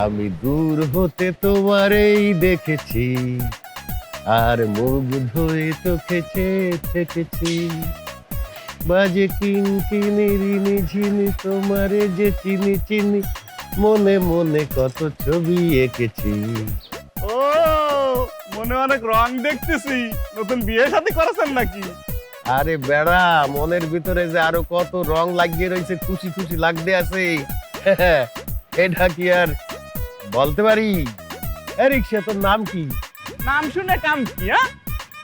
আমি দূর হতে তোমারেই দেখেছি, আর মুগ্ধ হয়ে চোখে চেয়ে থেকেছি। বাজে কিনকিনি রিনি ঝিনি তোমারে যে চিনি চিনি, মনে মনে কত ছবি এঁকেছি। ও মনে অনেক রং দেখতেছি, নতুন বিয়ে শাদী করেছেন নাকি? আরে বেড়া, মনের ভিতরে যে আরো কত রং লাগিয়ে রয়েছে, খুশি খুশি লাগতে আছে। এটা কি আর বলতে পারি? রিক্সা, তোর নাম কি? নাম শুনে কাম কি?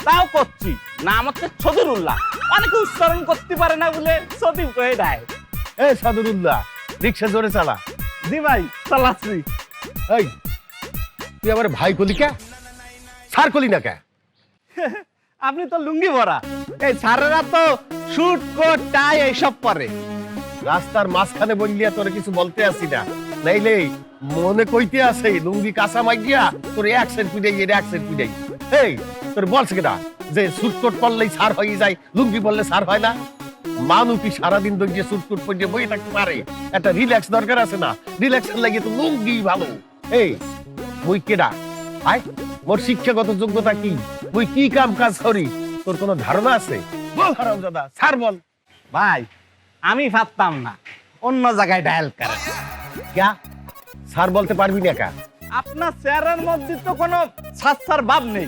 তাও করছি, নাম হচ্ছে সদরুল্লাহ। অনেকে উচ্চারণ করতে পারে না বলে সদীপ কয়ে দেয়। সাদুরুল্লাহ, রিক্সা জোরে চালা। জি ভাই, চালাচ্ছি। এই, তুই আমার ভাই কলি কে, সার কলি না কে? আপনি তো লুঙ্গি ভরা, এই স্যারেরা তো শুট কোট টাই এইসব পরে। রাস্তার মাঝখানে বললিয়া তোরে কিছু বলতে আসি না, নাইলে মনে কইতে আছে লুঙ্গি কাঁচা মাইয়া তোর এক সেট পিটাই এক সেট পিটাই। এই, তোর বলছে কিনা যে সুটকোট পরলেই সার হয়ে যায়, লুঙ্গি পরলে সার হয় না? মানুষ কি সারাদিন ধরে সুটকোট পরে বই থাকতে পারে? একটা রিল্যাক্স দরকার আছে না? রিল্যাক্সের লাগে তো লুঙ্গি ভালো। এই, মুই কেডা? আয়, মোর শিক্ষাগত যোগ্যতা কি? মুই কি কাম কাজ করি তোর কোনো ধারণা আছে? বল হারামজাদা, স্যার বল। ভাই আমি ভাবতাম না, অন্য জায়গায় ডায়াল করে। ক্যা স্যার বলতে পারবি না কা? আপনার চেয়ারের মধ্যে তো কোনো ছাড়ছাড় ভাব নেই।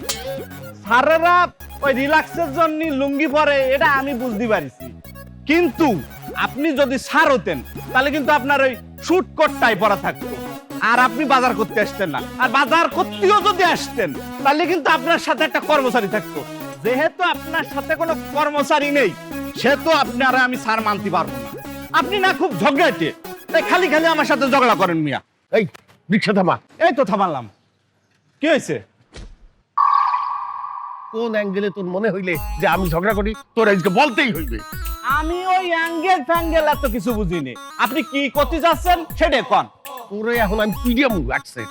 স্যারেরা ওই রিল্যাক্সের জন্য লুঙ্গি পরে, এটা আমি বুঝতে পারিছি। কিন্তু আপনি যদি স্যার হতেন তাহলে কিন্তু আপনার ওই শুট কোটটাই পরা থাকতো, আর আপনি বাজার করতে আসতেন না। আর বাজার করতেও যদি আসতেন তাহলে কিন্তু আপনার সাথে একটা কর্মচারী থাকতো। যেহেতু আপনার সাথে কোনো কর্মচারী নেই, সেহেতু আপনারা আমি স্যার মানতে পারবো না। আপনি না খুব ঝগড়াটে, তাই খালি খালি আমার সাথে ঝগড়া করেন মিয়া। এই, রিক্সা থামা। এই তো থামালাম, কি হয়েছে? কোন অ্যাঙ্গেলে তোর মনে হইলে যে আমি ঝগড়া করি? তোর আজকে বলতেই হইবে। আমি ওই অ্যাঙ্গেল ফ্যাঙ্গেল এত কিছু বুঝিনি। আপনি কি করতে যাচ্ছেন সেটা কন। তোরে এখন আমি পিডিএম রাখছে।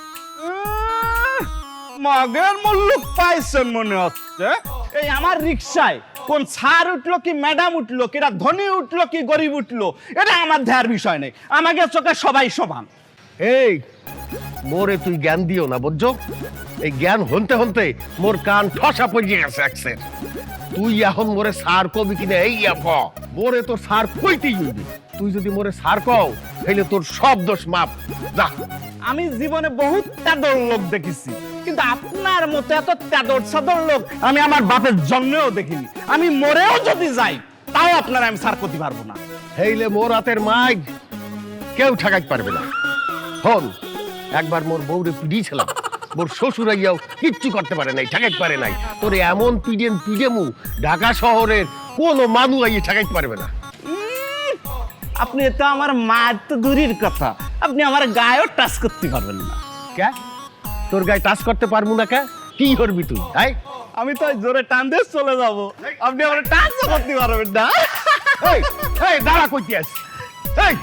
মগের মুল্লুক পাইছেন মনে হচ্ছে। এই আমার রিক্সায় কোন স্যার উঠলো কি ম্যাডাম উঠলো, কিরা ধনী উঠলো কি গরিব উঠলো, এটা আমার দেয়ার বিষয় নেই। আমাকে চোখে সবাই সমান। এই, মোরে তুই জ্ঞান দিও না, বুঝছো? এই জ্ঞান হনতে হনতে মোর কান ঠসা পড়ে গেছে একসের। তুই এখন মোরে সার কবি কিনা এই মোরে তোর সার কইতেই হইবে। তুই যদি মোরে সার কও তাহলে তোর সব দোষ মাপ। যা। আমি জীবনে বহুত তেদর লোক দেখেছি, কিন্তু আপনার মতো এত তেদর সাদর লোক আমি আমার বাপের জন্মেও দেখিনি। আমি মরেও যদি যাই তাও আপনার আমি সার করতে পারবো না। হেইলে মোর হাতের মাইক কেউ ঠেকাইতে পারবে না। হন, একবার মোর বউরে পিডিয়েছিলাম, মোর শ্বশুর আইয়াও কিচ্ছু করতে পারে নাই, ঠেকাইতে পারে নাই। তোর এমন পিডেমু ঢাকা শহরের কোনো মানুষ আইয়ে ঠেকাইতে পারবে না। আপনি তো আমার মায়ের তো দূরের কথা, আপনি আমার গায়েও টাচ করতে পারবেন না। কে? তোর গায়ে টাচ করতে পারবো না কে? কি করবি তুই? তাই আমি তো জোরে টান দিয়ে চলে যাব, আপনি আমার টাচ করতে পারবেন না। এই, এই দাঁড়া, কইতে আস। এই,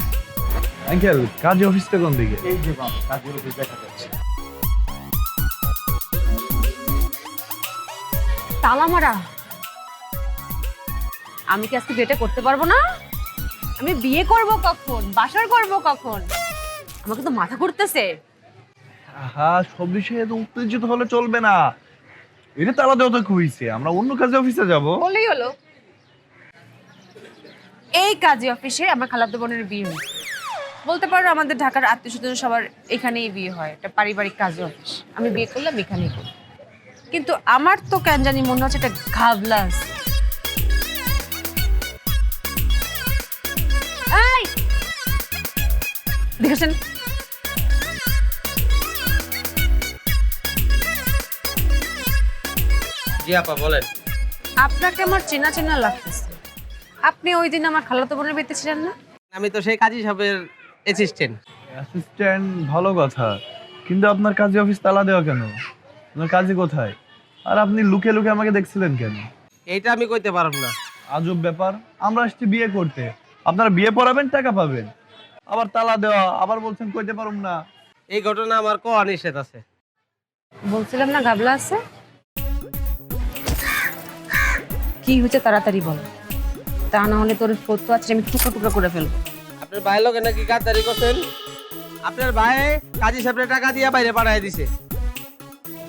আঙ্কেল, কাজী অফিসটা কোন দিকে? এই যে বাবা, কাজের অফিস দেখা যাচ্ছে। তালা মারা। আমি কি আজকে বিয়েটা করতে পারবো না? আমি বিয়ে করব কখন, বাসর করব কখন? আমাকে তো মাথা ঘুরতেছে। হ্যাঁ, সব বিষয়ে এত উত্তেজিত হলে চলবে না। এটা তালা দেওয়া তো হইছে, আমরা অন্য কাজে অফিসে যাব। বললেই হলো। এই কাজী অফিসে আমার খালাতো বোনের বিয়ে হয়েছে। বলতে পারো আমাদের ঢাকার আত্মীয়স্বজন সবার এখানেই বিয়ে হয়, এটা পারিবারিক কাজী অফিস। আমি বিয়ে করলাম এখানেই করি, কিন্তু আমার তো কেন জানি মনে হচ্ছে একটা ঘাবলা আছে। এই, দেখেছেন? জি আপা বলেন। আপনাকে আমার চেনা চেনা লাগতেছে। আপনি ওই দিন আমার খালাতো বোনের বিয়েতে ছিলেন না? আমি তো সেই কাজী সাহেবের অ্যাসিস্ট্যান্ট। অ্যাসিস্ট্যান্ট ভালো কথা, কিন্তু আপনার কাজী অফিস তালা দেওয়া কেন? আপনার কাজী কোথায়? আর আপনি লুকে লুকে আমাকে দেখছিলেন কেন? এইটা আমি কইতে পারব না। আজব ব্যাপার, আমরা আসছি বিয়ে করতে, আপনারা বিয়ে পড়াবেন, টাকা পাবেন, আবার তালা দেওয়া, আবার বলছেন কইতে পারুম না। এই ঘটনা আমার কোয়া নিষেধ আছে। বলছিলাম না ঘাবলা আছে। কি হয়েছে তাড়াতাড়ি বল, তা না হলে তোর ফটো আছে আমি টুকরো টুকরো করে ফেলবো। আপনার ভাই লোকে নাকি গাদ্দারি করছেন? আপনার ভাই কাজী সাহেবের টাকা দিয়ে বাইরে পাঠায় দিছে।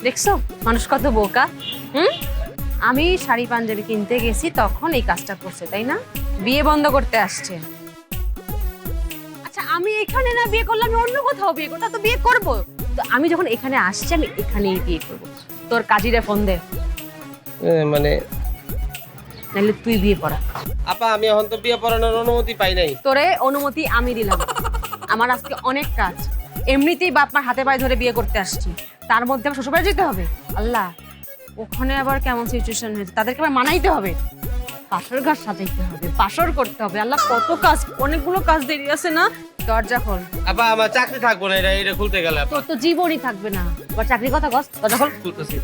দেখছো মানুষ কত বোকা। হুম, আমি শাড়ি পাঞ্জাবি কিনতে গেছি তখন এই কাজটা করছে, তাই না? বিয়ে বন্ধ করতে আসছে। আচ্ছা আমি এখানে না বিয়ে করলে আমি অন্য কোথাও বিয়ে করবো, তো বিয়ে করবো তো আমি যখন এখানে আসছি আমি এখানেই বিয়ে করবো। তোর কাজীরে ফোন দে, মানে নাহলে তুই বিয়ে পড়া। আপা আমি এখন তো বিয়ে পড়ানোর অনুমতি পাই নাই। তোরে অনুমতি আমি দিলাম। আমার আজকে অনেক কাজ, এমনিতেই বাপ মার হাতে পায়ে ধরে বিয়ে করতে আসছি, তার মধ্যে আমার শ্বশুরবাড়ি যেতে হবে। আল্লাহ, ওখানে আবার কেমন সিচুয়েশন হয়েছে, তাদেরকে আবার মানাইতে হবে, বাসর ঘর সাজাইতে হবে, বাসর করতে হবে। আল্লাহ কত কাজ, অনেকগুলো কাজ দেরি আছে না। দরজা খোল। আপা আমার চাকরি থাকবো না, এটা খুলতে গেলে আপা। তোর তো জীবনই থাকবে না। আবার চাকরি কথা কস, দরজা খোল। খুলতেছি।